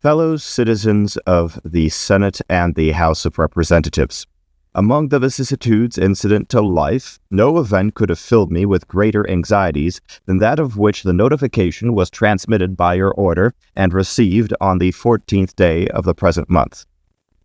Fellow citizens of the Senate and the House of Representatives, among the vicissitudes incident to life, no event could have filled me with greater anxieties than that of which the notification was transmitted by your order and received on the 14th day of the present month.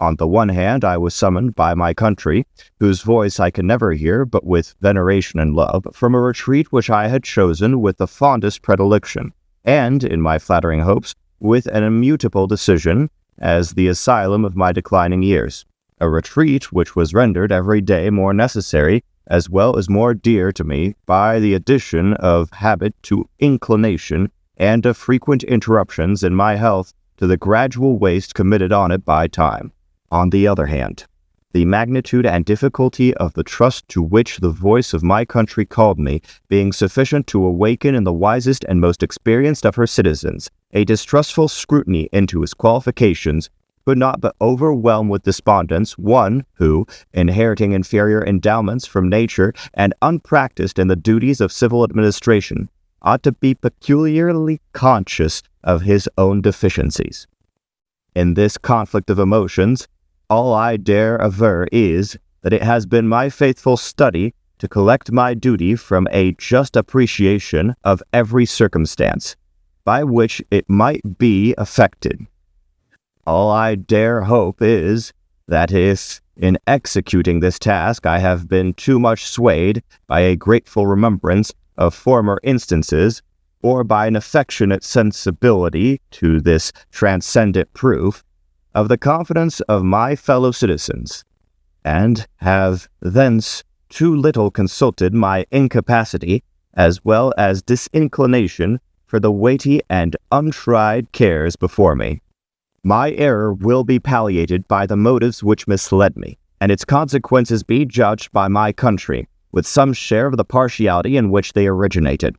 On the one hand, I was summoned by my country, whose voice I can never hear but with veneration and love, from a retreat which I had chosen with the fondest predilection, and, in my flattering hopes, with an immutable decision, as the asylum of my declining years, a retreat which was rendered every day more necessary, as well as more dear to me, by the addition of habit to inclination, and of frequent interruptions in my health to the gradual waste committed on it by time. On the other hand, the magnitude and difficulty of the trust to which the voice of my country called me, being sufficient to awaken in the wisest and most experienced of her citizens a distrustful scrutiny into his qualifications, could not but overwhelm with despondence one who, inheriting inferior endowments from nature and unpracticed in the duties of civil administration, ought to be peculiarly conscious of his own deficiencies. In this conflict of emotions, all I dare aver is that it has been my faithful study to collect my duty from a just appreciation of every circumstance by which it might be affected. All I dare hope is that if, in executing this task, I have been too much swayed by a grateful remembrance of former instances, or by an affectionate sensibility to this transcendent proof of the confidence of my fellow citizens, and have thence too little consulted my incapacity as well as disinclination for the weighty and untried cares before me. My error will be palliated by the motives which misled me, and its consequences be judged by my country, with some share of the partiality in which they originated.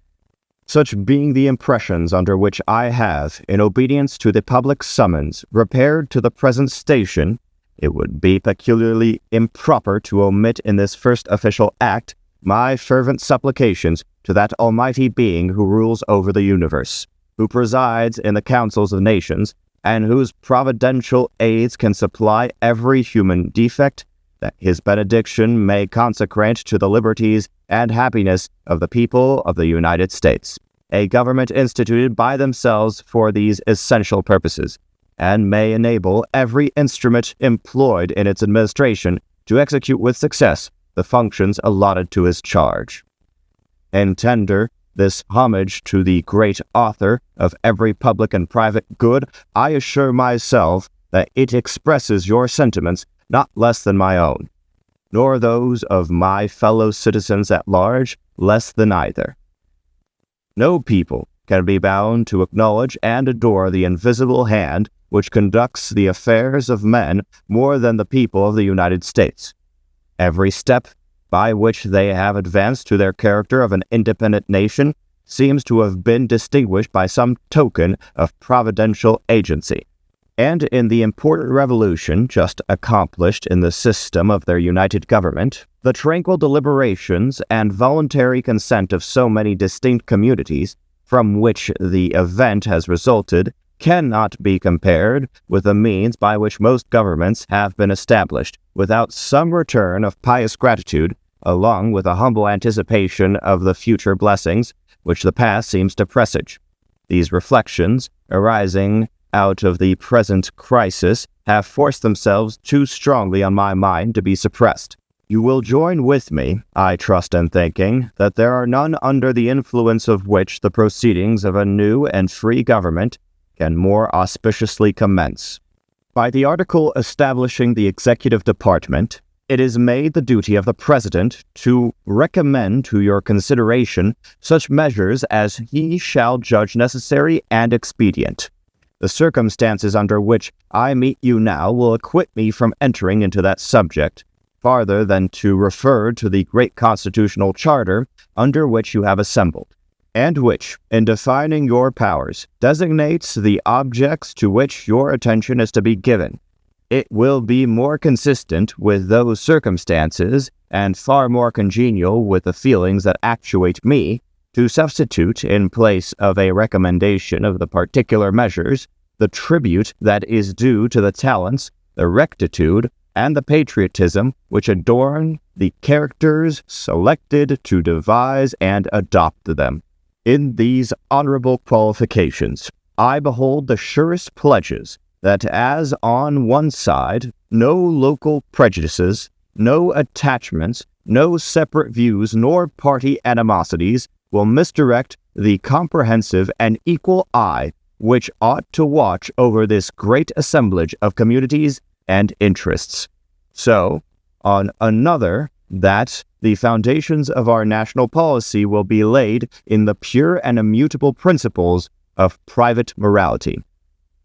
Such being the impressions under which I have, in obedience to the public summons, repaired to the present station, it would be peculiarly improper to omit in this first official act my fervent supplications to that Almighty Being who rules over the universe, who presides in the councils of nations, and whose providential aids can supply every human defect, that his benediction may consecrate to the liberties and happiness of the people of the United States, a government instituted by themselves for these essential purposes, and may enable every instrument employed in its administration to execute with success the functions allotted to his charge. And tender this homage to the great author of every public and private good, I assure myself that it expresses your sentiments not less than my own, nor those of my fellow citizens at large less than either. No people can be bound to acknowledge and adore the invisible hand which conducts the affairs of men more than the people of the United States. Every step by which they have advanced to their character of an independent nation seems to have been distinguished by some token of providential agency. And in the important revolution just accomplished in the system of their united government, the tranquil deliberations and voluntary consent of so many distinct communities, from which the event has resulted, cannot be compared with the means by which most governments have been established, without some return of pious gratitude, along with a humble anticipation of the future blessings which the past seems to presage. These reflections, arising out of the present crisis, have forced themselves too strongly on my mind to be suppressed. You will join with me, I trust, in thinking that there are none under the influence of which the proceedings of a new and free government can more auspiciously commence. By the article establishing the executive department, it is made the duty of the President to recommend to your consideration such measures as he shall judge necessary and expedient. The circumstances under which I meet you now will acquit me from entering into that subject, farther than to refer to the great constitutional charter under which you have assembled, and which, in defining your powers, designates the objects to which your attention is to be given. It will be more consistent with those circumstances, and far more congenial with the feelings that actuate me, to substitute, in place of a recommendation of the particular measures, the tribute that is due to the talents, the rectitude, and the patriotism which adorn the characters selected to devise and adopt them. In these honorable qualifications, I behold the surest pledges that as on one side, no local prejudices, no attachments, no separate views, nor party animosities will misdirect the comprehensive and equal eye which ought to watch over this great assemblage of communities and interests. So, on another, that the foundations of our national policy will be laid in the pure and immutable principles of private morality,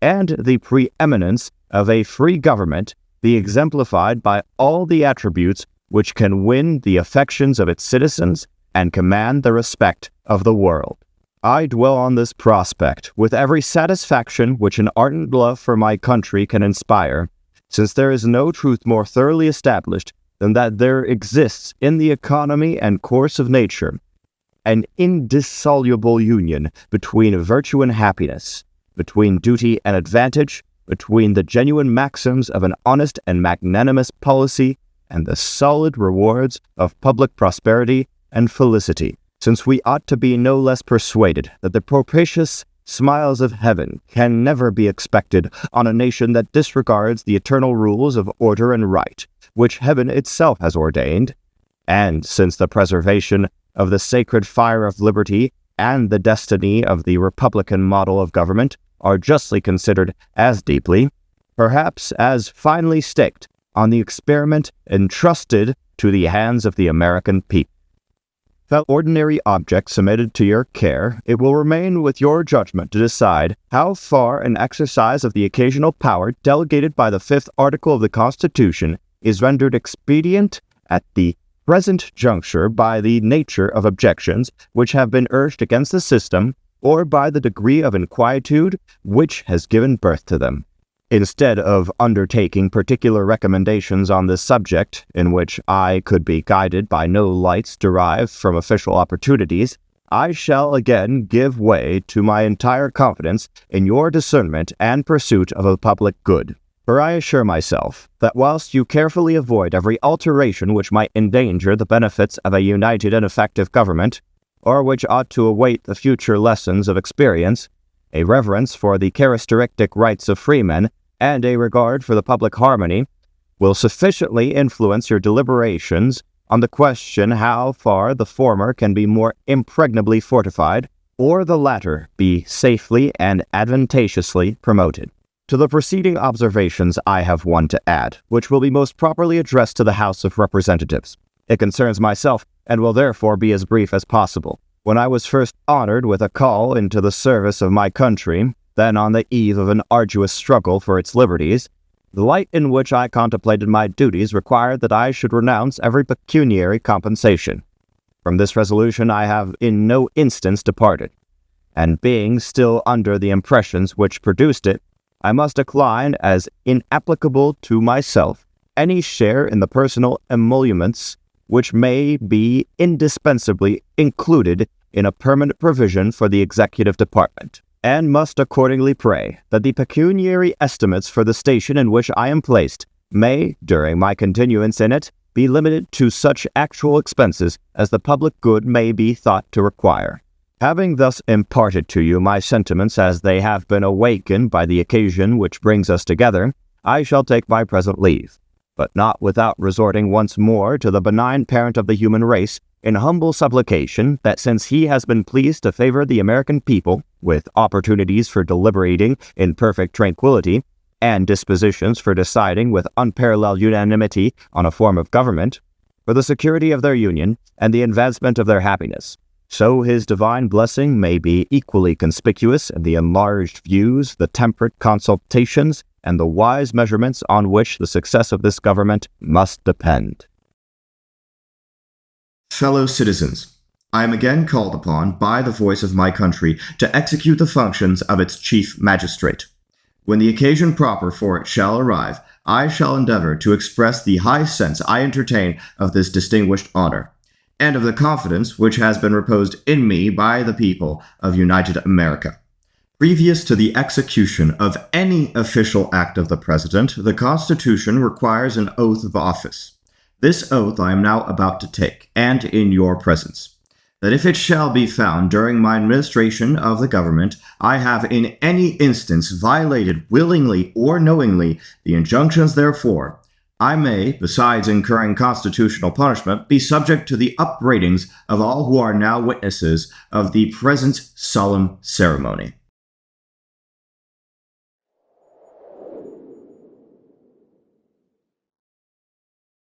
and the preeminence of a free government be exemplified by all the attributes which can win the affections of its citizens and command the respect of the world. I dwell on this prospect with every satisfaction which an ardent love for my country can inspire, since there is no truth more thoroughly established than that there exists in the economy and course of nature an indissoluble union between virtue and happiness, between duty and advantage, between the genuine maxims of an honest and magnanimous policy and the solid rewards of public prosperity and felicity, since we ought to be no less persuaded that the propitious smiles of heaven can never be expected on a nation that disregards the eternal rules of order and right, which heaven itself has ordained, and since the preservation of the sacred fire of liberty and the destiny of the republican model of government are justly considered as deeply, perhaps as finely staked, on the experiment entrusted to the hands of the American people. That ordinary object submitted to your care, it will remain with your judgment to decide how far an exercise of the occasional power delegated by the 5th article of the Constitution is rendered expedient at the present juncture by the nature of objections which have been urged against the system, or by the degree of inquietude which has given birth to them. Instead of undertaking particular recommendations on this subject, in which I could be guided by no lights derived from official opportunities, I shall again give way to my entire confidence in your discernment and pursuit of the public good. For I assure myself that whilst you carefully avoid every alteration which might endanger the benefits of a united and effective government, or which ought to await the future lessons of experience, a reverence for the characteristic rights of freemen, and a regard for the public harmony, will sufficiently influence your deliberations on the question how far the former can be more impregnably fortified, or the latter be safely and advantageously promoted. To the preceding observations I have one to add, which will be most properly addressed to the House of Representatives. It concerns myself, and will therefore be as brief as possible. When I was first honored with a call into the service of my country, then on the eve of an arduous struggle for its liberties, the light in which I contemplated my duties required that I should renounce every pecuniary compensation. From this resolution I have in no instance departed, and being still under the impressions which produced it, I must decline as inapplicable to myself any share in the personal emoluments which may be indispensably included in a permanent provision for the executive department, and must accordingly pray that the pecuniary estimates for the station in which I am placed may, during my continuance in it, be limited to such actual expenses as the public good may be thought to require. Having thus imparted to you my sentiments as they have been awakened by the occasion which brings us together, I shall take my present leave, but not without resorting once more to the benign parent of the human race, in humble supplication that since he has been pleased to favor the American people with opportunities for deliberating in perfect tranquility, and dispositions for deciding with unparalleled unanimity on a form of government, for the security of their union and the advancement of their happiness, so his divine blessing may be equally conspicuous in the enlarged views, the temperate consultations, and the wise measurements on which the success of this government must depend. Fellow citizens, I am again called upon by the voice of my country to execute the functions of its chief magistrate. When the occasion proper for it shall arrive, I shall endeavor to express the high sense I entertain of this distinguished honor, and of the confidence which has been reposed in me by the people of United America. Previous to the execution of any official act of the President, the Constitution requires an oath of office. This oath I am now about to take, and in your presence, that if it shall be found during my administration of the government I have in any instance violated willingly or knowingly the injunctions therefor, I may, besides incurring constitutional punishment, be subject to the upbraidings of all who are now witnesses of the present solemn ceremony.